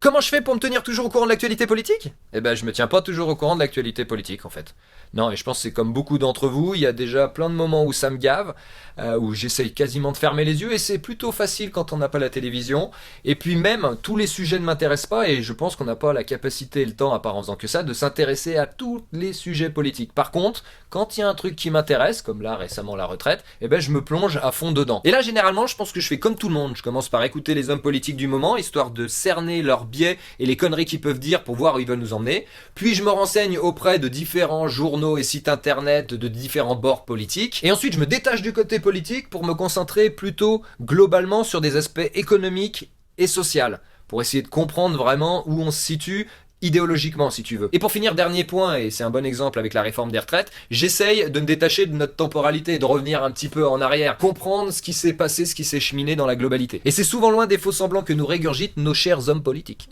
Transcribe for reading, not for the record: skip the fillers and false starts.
Comment je fais pour me tenir toujours au courant de l'actualité politique? Eh ben, je me tiens pas toujours au courant de l'actualité politique, en fait. Non, et je pense que c'est comme beaucoup d'entre vous, il y a déjà plein de moments où ça me gave, où j'essaye quasiment de fermer les yeux, et c'est plutôt facile quand on n'a pas la télévision. Et puis même, tous les sujets ne m'intéressent pas, et je pense qu'on n'a pas la capacité et le temps, à part en faisant que ça, de s'intéresser à tous les sujets politiques. Par contre, quand il y a un truc qui m'intéresse, comme là récemment la retraite, eh ben je me plonge à fond dedans. Et là, généralement, je pense que je fais comme tout le monde. Je commence par écouter les hommes politiques du moment, histoire de cerner leurs biais et les conneries qu'ils peuvent dire pour voir où ils veulent nous emmener. Puis je me renseigne auprès de différents journaux et sites internet de différents bords politiques. Et ensuite, je me détache du côté politique pour me concentrer plutôt globalement sur des aspects économiques et sociaux, pour essayer de comprendre vraiment où on se situe idéologiquement, si tu veux. Et pour finir, dernier point, et c'est un bon exemple avec la réforme des retraites, j'essaye de me détacher de notre temporalité, de revenir un petit peu en arrière, comprendre ce qui s'est passé, ce qui s'est cheminé dans la globalité. Et c'est souvent loin des faux semblants que nous régurgitent nos chers hommes politiques.